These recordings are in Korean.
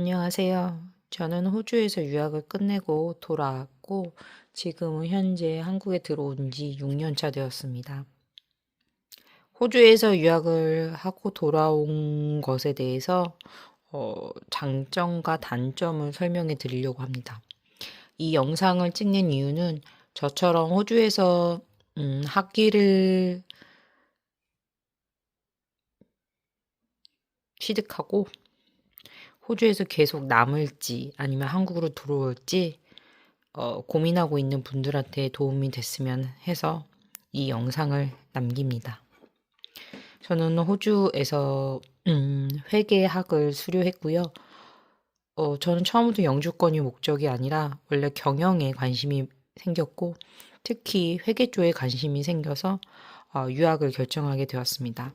안녕하세요. 저는 호주에서 유학을 끝내고 돌아왔고, 지금은 현재 한국에 들어온 지 6년 차 되었습니다. 호주에서 유학을 하고 돌아온 것에 대해서 장점과 단점을 설명해 드리려고 합니다. 이 영상을 찍는 이유는 저처럼 호주에서 학위를 취득하고 호주에서 계속 남을지 아니면 한국으로 들어올지 고민하고 있는 분들한테 도움이 됐으면 해서 이 영상을 남깁니다. 저는 호주에서 회계학을 수료했고요. 저는 처음부터 영주권이 목적이 아니라 원래 경영에 관심이 생겼고 특히 회계 쪽에 관심이 생겨서 유학을 결정하게 되었습니다.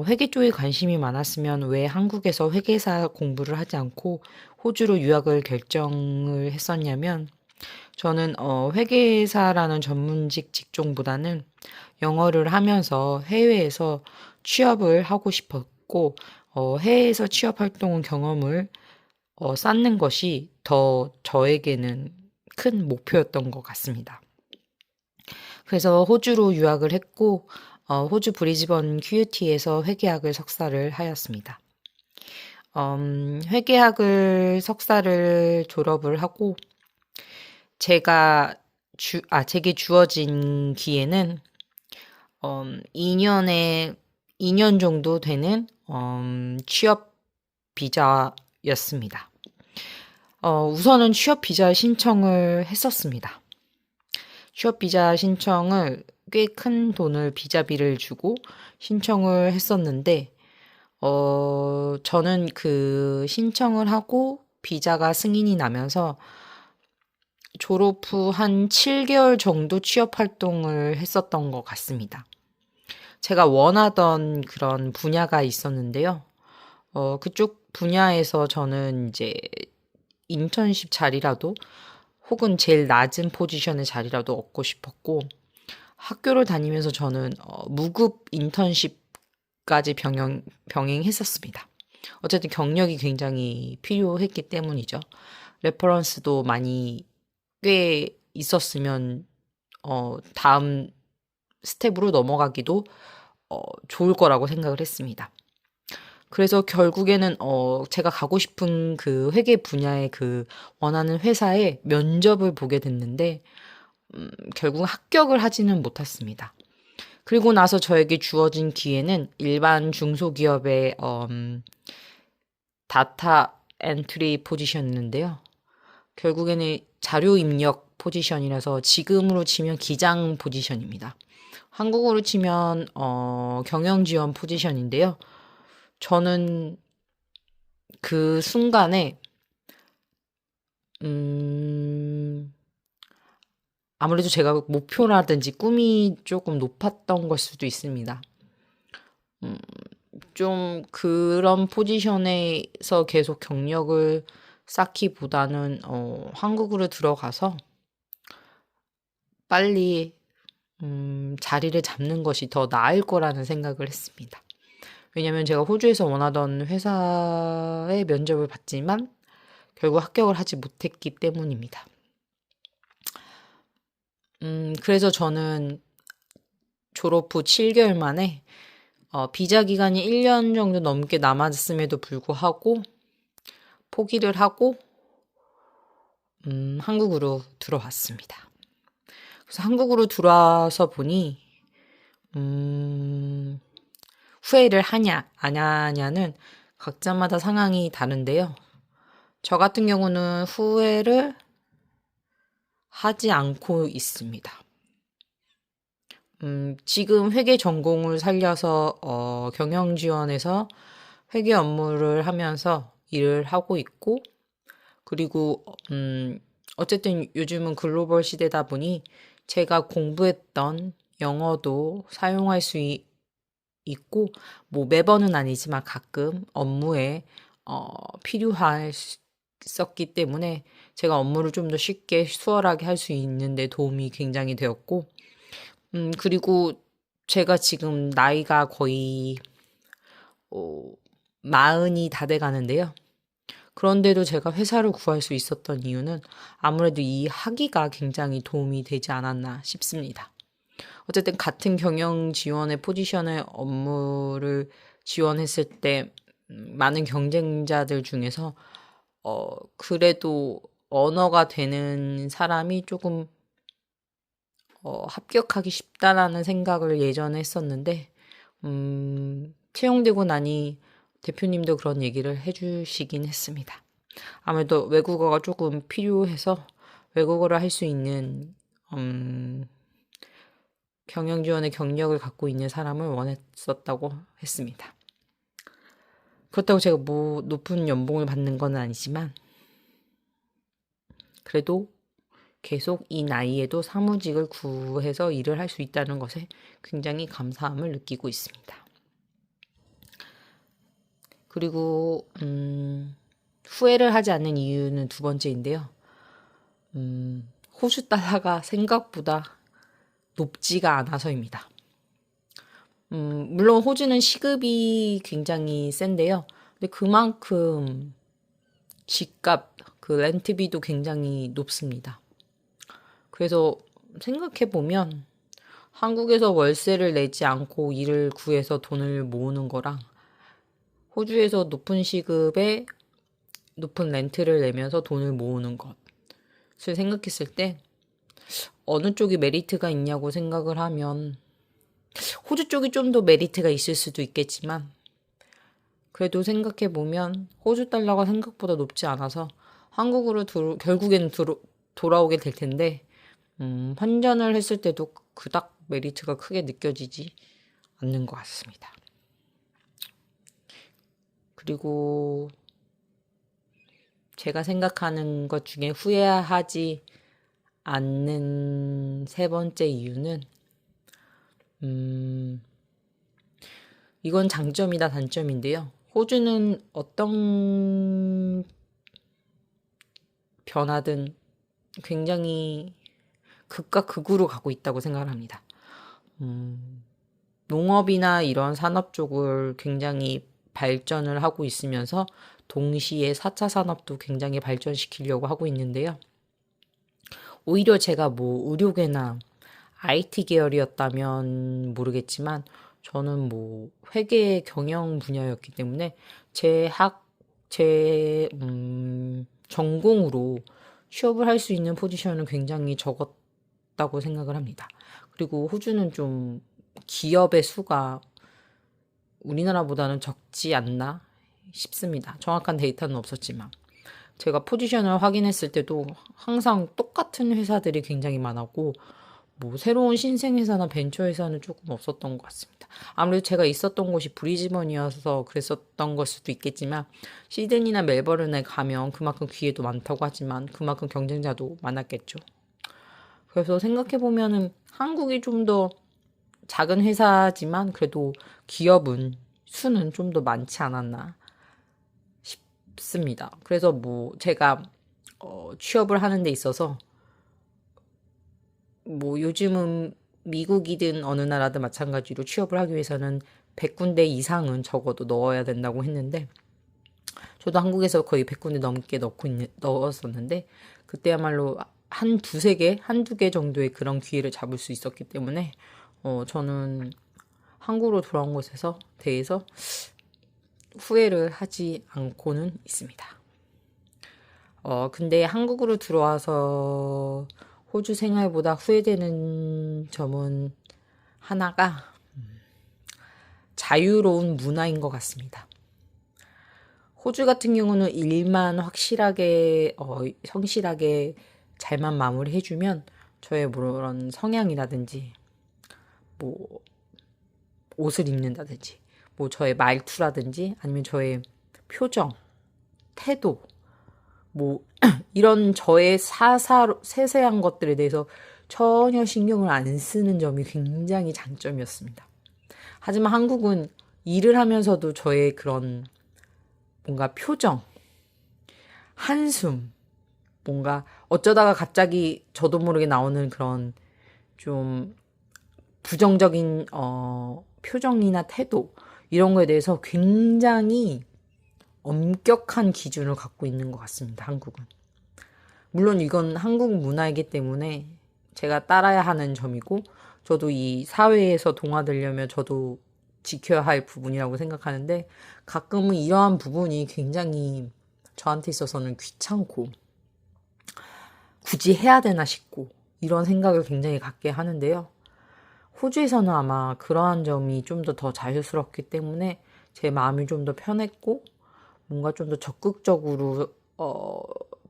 회계 쪽에 관심이 많았으면 왜 한국에서 회계사 공부를 하지 않고 호주로 유학을 결정을 했었냐면 저는 회계사라는 전문직 직종보다는 영어를 하면서 해외에서 취업을 하고 싶었고 해외에서 취업 활동 경험을 쌓는 것이 더 저에게는 큰 목표였던 것 같습니다. 그래서 호주로 유학을 했고 호주 브리즈번 QUT에서 회계학을 석사를 하였습니다. 회계학을 석사를 졸업을 하고 제게 주어진 기회는 2년 정도 되는 취업 비자였습니다. 우선은 취업 비자 신청을 했었습니다. 취업 비자 신청을 꽤 큰 돈을 비자비를 주고 신청을 했었는데 저는 그 신청을 하고 비자가 승인이 나면서 졸업 후 한 7개월 정도 취업 활동을 했었던 것 같습니다. 제가 원하던 그런 분야가 있었는데요. 그쪽 분야에서 저는 이제 인턴십 자리라도 혹은 제일 낮은 포지션의 자리라도 얻고 싶었고 학교를 다니면서 저는 무급 인턴십까지 병행했었습니다. 어쨌든 경력이 굉장히 필요했기 때문이죠. 레퍼런스도 많이 꽤 있었으면 다음 스텝으로 넘어가기도 좋을 거라고 생각을 했습니다. 그래서 결국에는 제가 가고 싶은 그 회계 분야의 그 원하는 회사에 면접을 보게 됐는데 결국 합격을 하지는 못했습니다. 그리고 나서 저에게 주어진 기회는 일반 중소기업의 다타 엔트리 포지션이었는데요. 결국에는 자료 입력 포지션이라서 지금으로 치면 기장 포지션입니다. 한국어로 치면 경영 지원 포지션인데요. 저는 그 순간에 아무래도 제가 목표라든지 꿈이 조금 높았던 걸 수도 있습니다. 좀 그런 포지션에서 계속 경력을 쌓기보다는 한국으로 들어가서 빨리 자리를 잡는 것이 더 나을 거라는 생각을 했습니다. 왜냐면 제가 호주에서 원하던 회사에 면접을 봤지만 결국 합격을 하지 못했기 때문입니다. 그래서 저는 졸업 후 7개월 만에 비자 기간이 1년 정도 넘게 남았음에도 불구하고 포기를 하고 한국으로 들어왔습니다. 그래서 한국으로 들어와서 보니 후회를 하냐 안 하냐는 각자마다 상황이 다른데요. 저 같은 경우는 후회를 하지 않고 있습니다. 지금 회계 전공을 살려서 경영 지원에서 회계 업무를 하면서 일을 하고 있고 그리고 어쨌든 요즘은 글로벌 시대다 보니 제가 공부했던 영어도 사용할 수 있고 뭐 매번은 아니지만 가끔 업무에 필요했었기 때문에 제가 업무를 좀 더 쉽게 수월하게 할 수 있는데 도움이 굉장히 되었고 그리고 제가 지금 나이가 거의 40이 다 돼 가는데요. 그런데도 제가 회사를 구할 수 있었던 이유는 아무래도 이 학위가 굉장히 도움이 되지 않았나 싶습니다. 어쨌든 같은 경영 지원의 포지션의 업무를 지원했을 때 많은 경쟁자들 중에서 그래도 언어가 되는 사람이 조금 합격하기 쉽다라는 생각을 예전에 했었는데 채용되고 나니 대표님도 그런 얘기를 해주시긴 했습니다. 아무래도 외국어가 조금 필요해서 외국어를 할 수 있는 경영 지원의 경력을 갖고 있는 사람을 원했었다고 했습니다. 그렇다고 제가 뭐 높은 연봉을 받는 건 아니지만 그래도 계속 이 나이에도 사무직을 구해서 일을 할 수 있다는 것에 굉장히 감사함을 느끼고 있습니다. 그리고 후회를 하지 않는 이유는 두 번째인데요. 호주 달러가 생각보다 높지가 않아서입니다. 물론 호주는 시급이 굉장히 센데요. 근데 그만큼 집값, 그 렌트비도 굉장히 높습니다. 그래서 생각해보면 한국에서 월세를 내지 않고 일을 구해서 돈을 모으는 거랑 호주에서 높은 시급에 높은 렌트를 내면서 돈을 모으는 것을 생각했을 때 어느 쪽이 메리트가 있냐고 생각을 하면 호주 쪽이 좀 더 메리트가 있을 수도 있겠지만 그래도 생각해보면 호주 달러가 생각보다 높지 않아서 한국으로 결국에는 돌아오게 될 텐데 환전을 했을 때도 그닥 메리트가 크게 느껴지지 않는 것 같습니다. 그리고 제가 생각하는 것 중에 후회하지 않는 세 번째 이유는 이건 장점이다 단점인데요. 호주는 어떤 변화든 굉장히 극과 극으로 가고 있다고 생각을 합니다. 농업이나 이런 산업 쪽을 굉장히 발전을 하고 있으면서 동시에 4차 산업도 굉장히 발전시키려고 하고 있는데요. 오히려 제가 뭐 의료계나 IT 계열이었다면 모르겠지만 저는 뭐 회계 경영 분야였기 때문에 제 전공으로 취업을 할 수 있는 포지션은 굉장히 적었다고 생각을 합니다. 그리고 호주는 좀 기업의 수가 우리나라보다는 적지 않나 싶습니다. 정확한 데이터는 없었지만 제가 포지션을 확인했을 때도 항상 똑같은 회사들이 굉장히 많았고 뭐 새로운 신생 회사나 벤처 회사는 조금 없었던 것 같습니다. 아무래도 제가 있었던 곳이 브리즈번이어서 그랬었던 걸 수도 있겠지만 시드니나 멜버른에 가면 그만큼 기회도 많다고 하지만 그만큼 경쟁자도 많았겠죠. 그래서 생각해보면은 한국이 좀 더 작은 회사지만 그래도 기업은 수는 좀 더 많지 않았나 싶습니다. 그래서 뭐 제가 취업을 하는 데 있어서 뭐 요즘은 미국이든 어느 나라든 마찬가지로 취업을 하기 위해서는 100군데 이상은 적어도 넣어야 된다고 했는데 저도 한국에서 거의 100군데 넘게 넣었었는데 그때야말로 한두 개 정도의 그런 기회를 잡을 수 있었기 때문에 저는 한국으로 돌아온 것에서 대해서 후회를 하지 않고는 있습니다. 근데 한국으로 들어와서 호주 생활보다 후회되는 점은 하나가 자유로운 문화인 것 같습니다. 호주 같은 경우는 일만 확실하게 성실하게 잘만 마무리해주면 저의 그런 성향이라든지 뭐 옷을 입는다든지 뭐 저의 말투라든지 아니면 저의 표정, 태도 뭐 이런 저의 세세한 것들에 대해서 전혀 신경을 안 쓰는 점이 굉장히 장점이었습니다. 하지만 한국은 일을 하면서도 저의 그런 뭔가 표정, 한숨, 뭔가 어쩌다가 갑자기 저도 모르게 나오는 그런 좀 부정적인 표정이나 태도 이런 거에 대해서 굉장히 엄격한 기준을 갖고 있는 것 같습니다. 한국은. 물론 이건 한국 문화이기 때문에 제가 따라야 하는 점이고 저도 이 사회에서 동화되려면 저도 지켜야 할 부분이라고 생각하는데 가끔은 이러한 부분이 굉장히 저한테 있어서는 귀찮고 굳이 해야 되나 싶고 이런 생각을 굉장히 갖게 하는데요. 호주에서는 아마 그러한 점이 좀 더 자유스럽기 때문에 제 마음이 좀 더 편했고 뭔가 좀 더 적극적으로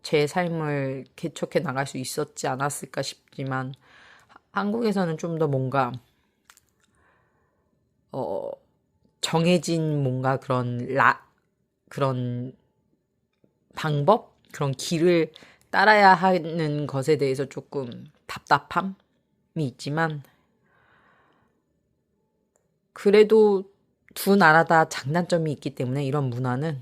제 삶을 개척해 나갈 수 있었지 않았을까 싶지만 한국에서는 좀 더 뭔가 정해진 뭔가 그런 방법 그런 길을 따라야 하는 것에 대해서 조금 답답함이 있지만 그래도 두 나라 다 장단점이 있기 때문에 이런 문화는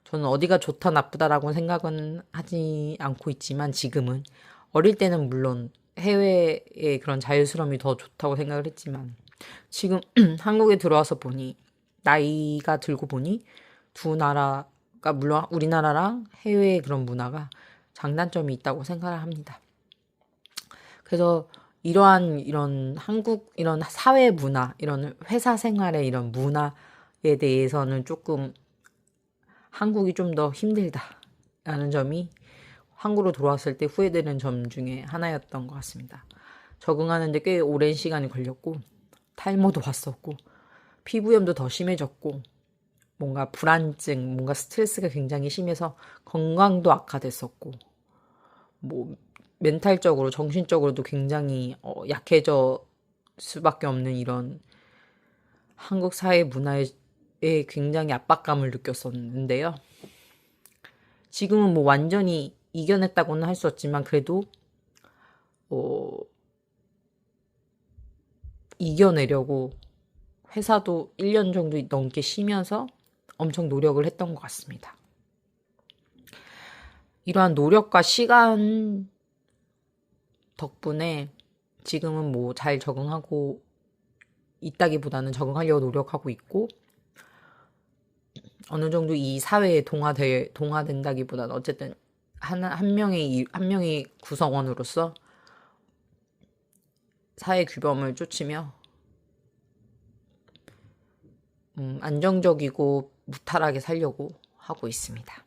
저는 어디가 좋다 나쁘다라고 생각은 하지 않고 있지만 지금은 어릴 때는 물론 해외의 그런 자유스러움이 더 좋다고 생각을 했지만 지금 한국에 들어와서 보니 나이가 들고 보니 두 나라가 물론 우리나라랑 해외의 그런 문화가 장단점이 있다고 생각을 합니다. 그래서 이런 한국 이런 사회 문화 이런 회사 생활의 이런 문화에 대해서는 조금 한국이 좀 더 힘들다라는 점이 한국으로 돌아왔을 때 후회되는 점 중에 하나였던 것 같습니다. 적응하는데 꽤 오랜 시간이 걸렸고 탈모도 왔었고 피부염도 더 심해졌고 뭔가 불안증, 뭔가 스트레스가 굉장히 심해서 건강도 악화됐었고 뭐 멘탈적으로 정신적으로도 굉장히 약해져 수밖에 없는 이런 한국 사회 문화에 굉장히 압박감을 느꼈었는데요. 지금은 뭐 완전히 이겨냈다고는 할 수 없지만 그래도 이겨내려고 회사도 1년 정도 넘게 쉬면서 엄청 노력을 했던 것 같습니다. 이러한 노력과 시간 덕분에 지금은 뭐 잘 적응하고 있다기보다는 적응하려고 노력하고 있고 어느 정도 이 사회에 동화된다기보다는 어쨌든 한 명의 구성원으로서 사회 규범을 쫓으며 안정적이고 무탈하게 살려고 하고 있습니다.